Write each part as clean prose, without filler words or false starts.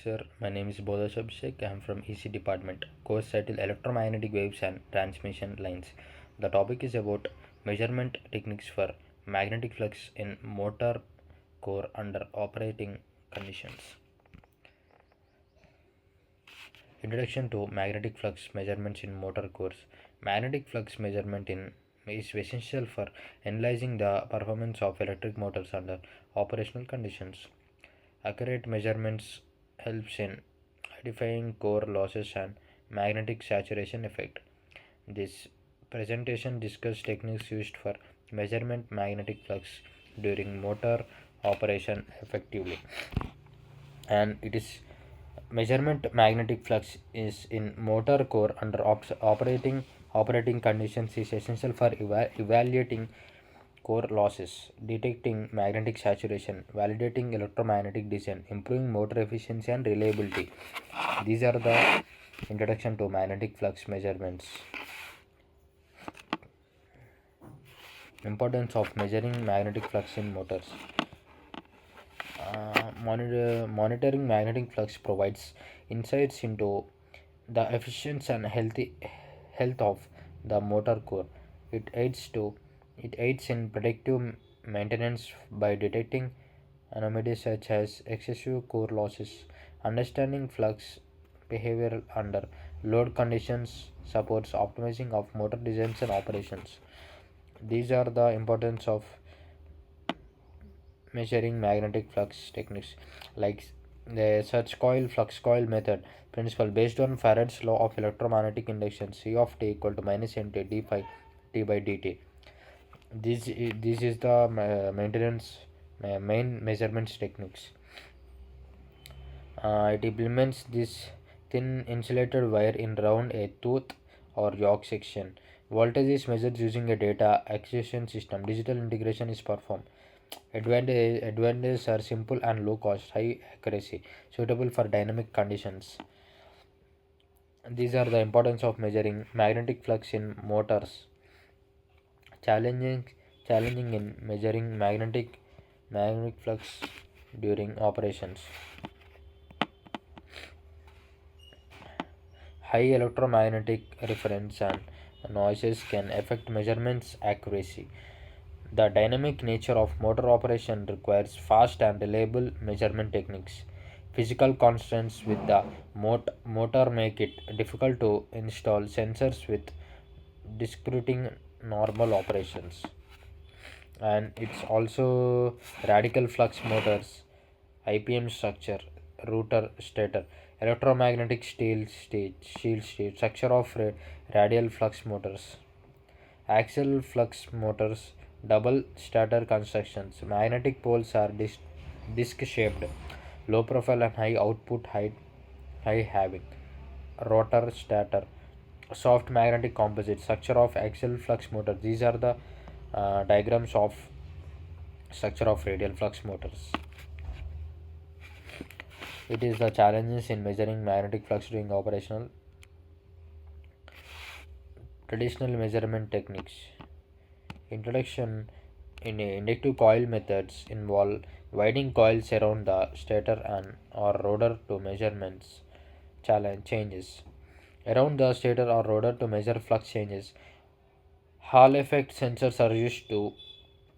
sir. My name is Bodha Abhishek. I am from EC department. Course title Electromagnetic Waves and Transmission Lines. The topic is about measurement techniques for magnetic flux in motor core under operating conditions. Introduction to magnetic flux measurements in motor cores. Magnetic flux measurement in is essential for analyzing the performance of electric motors under operational conditions. Accurate measurements helps in identifying core losses and magnetic saturation effect. This presentation discusses techniques used for measurement magnetic flux during motor operation effectively. And it is measurement magnetic flux is in motor core under operating conditions is essential for evaluating core losses, detecting magnetic saturation, validating electromagnetic design, improving motor efficiency and reliability. These are the introduction to magnetic flux measurements. Importance of measuring magnetic flux in motors. Monitoring magnetic flux provides insights into the efficiency and healthy health of the motor core. It aids to it aids in predictive maintenance by detecting anomalies such as excessive core losses. Understanding flux behavior under load conditions supports optimizing of motor designs and operations. These are the importance of measuring magnetic flux techniques like the search coil flux coil method principle based on Faraday's law of electromagnetic induction. C of t equal to minus nt d phi t by dt. This is the maintenance main measurements techniques. It implements this thin insulated wire in round a tooth or yoke section. Voltage is measured using a data acquisition system. Digital integration is performed. Advantages are simple and low cost, high accuracy, suitable for dynamic conditions. These are the importance of measuring magnetic flux in motors. Challenging, challenging in measuring magnetic flux during operations. High electromagnetic reference and noises can affect measurements accuracy. The dynamic nature of motor operation requires fast and reliable measurement techniques. Physical constraints with the motor make it difficult to install sensors with discreting normal operations. And it's also radical flux motors, IPM structure, rotor stator, electromagnetic shield state, structure of radial flux motors. Axial flux motors, double stator constructions. Magnetic poles are disc shaped, low profile and high output height, high having. Rotor stator, soft magnetic composite, structure of axial flux motor. These are the diagrams of structure of radial flux motors. It is the challenges in measuring magnetic flux during operational. Traditional measurement techniques. Introduction in inductive coil methods involve winding coils around the stator and or rotor to measurements challenge changes. Around the stator or rotor to measure flux changes. Hall effect sensors are used to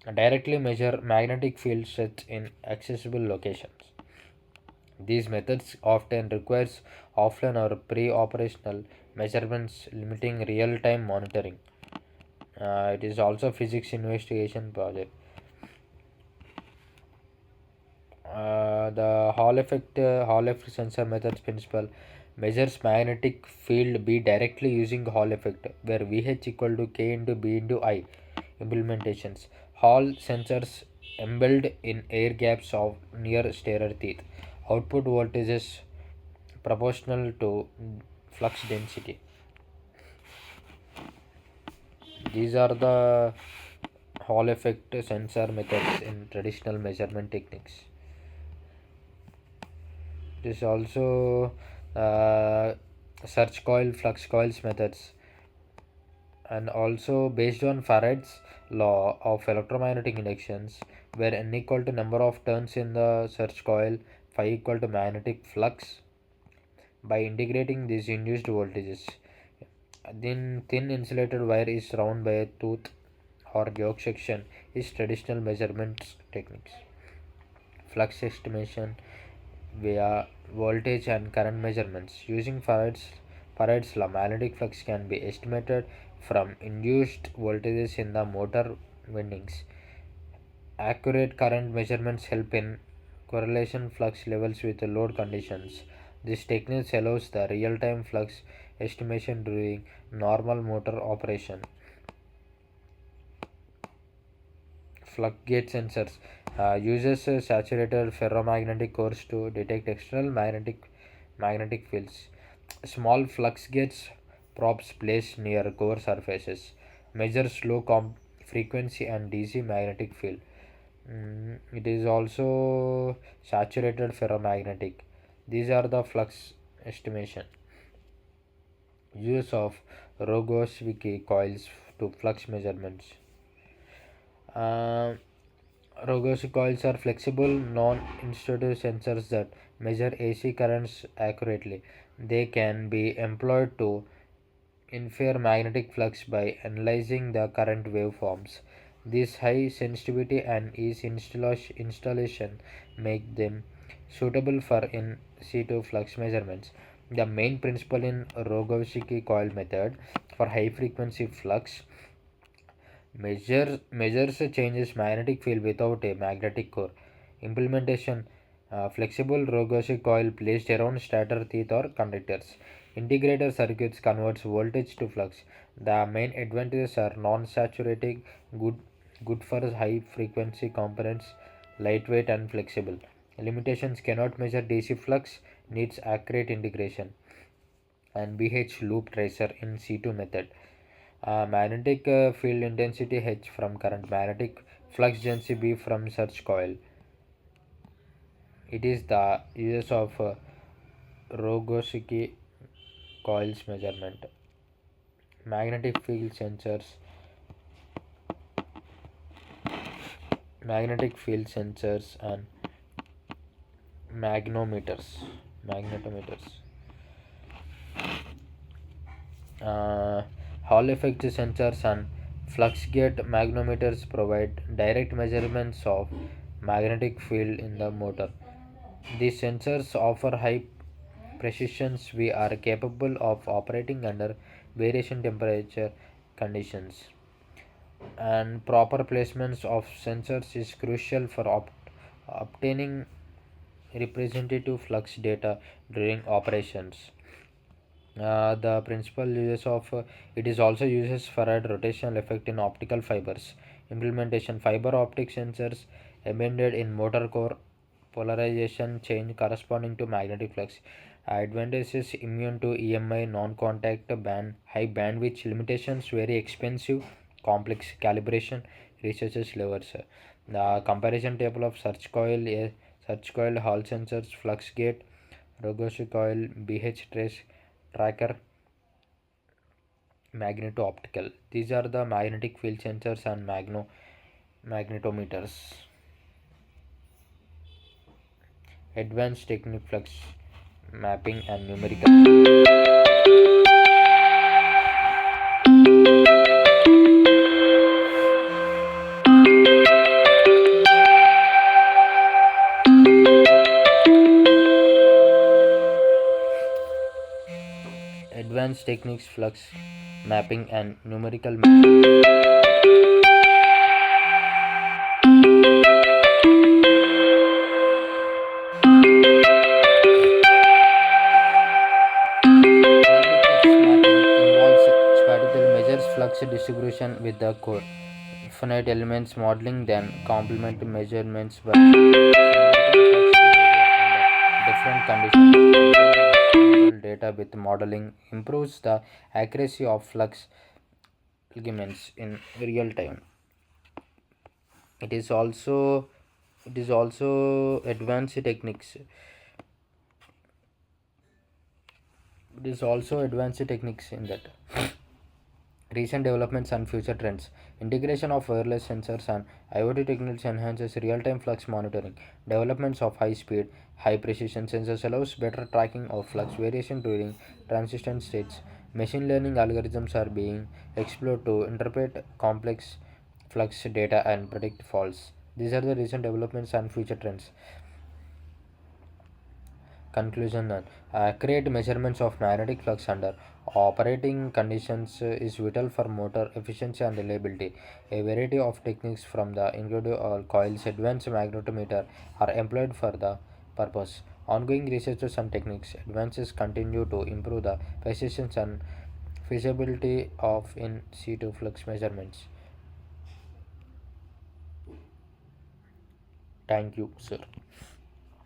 directly measure magnetic field strength in accessible locations. These methods often requires offline or pre-operational measurements limiting real-time monitoring. It is also physics investigation project. The Hall effect sensor methods principle measures magnetic field B directly using Hall effect, where VH equal to K into B into I. Implementations. Hall sensors embedded in air gaps of near stator teeth. Output voltages proportional to flux density. These are the Hall effect sensor methods in traditional measurement techniques. It is also search coil, flux coils methods, and also based on Faraday's law of electromagnetic inductions, where n equal to number of turns in the search coil, phi equal to magnetic flux by integrating these induced voltages. Then thin insulated wire is round by a tooth or yoke section is traditional measurement techniques. Flux estimation via voltage and current measurements. Using Faraday's law, magnetic flux can be estimated from induced voltages in the motor windings. Accurate current measurements help in correlation flux levels with the load conditions. This technique allows the real-time flux estimation during normal motor operation. Flux gate sensors uses saturated ferromagnetic cores to detect external magnetic fields. Small flux gates probes placed near core surfaces measures low frequency and DC magnetic field. It is also saturated ferromagnetic. These are the flux estimation. Use of Rogowski coils to flux measurements. Uh, Rogowski coils are flexible, non-institutive sensors that measure AC currents accurately. They can be employed to infer magnetic flux by analyzing the current waveforms. This high sensitivity and ease installation make them suitable for in situ flux measurements. The main principle in Rogowski coil method for high frequency flux measures changes magnetic field without a magnetic core. Implementation flexible Rogowski coil placed around stator teeth or conductors. Integrated circuits converts voltage to flux. The main advantages are non-saturating, good good for high frequency components, lightweight and flexible. Limitations cannot measure DC flux, needs accurate integration, and BH loop tracer in C2 method. Magnetic field intensity H from current, magnetic flux density B from search coil. It is the uses of Rogowski coils measurement. Magnetic field sensors, magnetic field sensors and magnetometers. Uh, Hall effect sensors and flux gate magnetometers provide direct measurements of magnetic field in the motor. These sensors offer high precision. We are capable of operating under variation temperature conditions, and proper placements of sensors is crucial for obtaining representative flux data during operations. The principal uses of it is also uses Farad rotational effect in optical fibers. Implementation fiber optic sensors embedded in motor core polarization change corresponding to magnetic flux. Advantages immune to EMI non-contact band high bandwidth limitations very expensive complex calibration researchers levels. The comparison table of search coil Hall sensors flux gate Rogowski coil BH trace tracker magneto-optical. These are the magnetic field sensors and magnetometers. Advanced technique flux mapping and numerical. Advanced techniques flux mapping and numerical. Involves spatial measures flux distribution with the core finite elements modeling then complement measurements by different conditions. Comparing data with modeling improves the accuracy of flux ligaments in real time. It is also it is also advanced techniques. It is also advanced techniques in that. Recent developments and future trends. Integration of wireless sensors and IoT technology enhances real-time flux monitoring. Developments of high-speed, high-precision sensors allows better tracking of flux variation during transition states. Machine learning algorithms are being explored to interpret complex flux data and predict faults. These are the recent developments and future trends. Conclusion: accurate measurements of magnetic flux under operating conditions is vital for motor efficiency and reliability. A variety of techniques from the individual coils advanced magnetometer are employed for the purpose. Ongoing researches and techniques advances continue to improve the precision and feasibility of in situ flux measurements. Thank you, sir.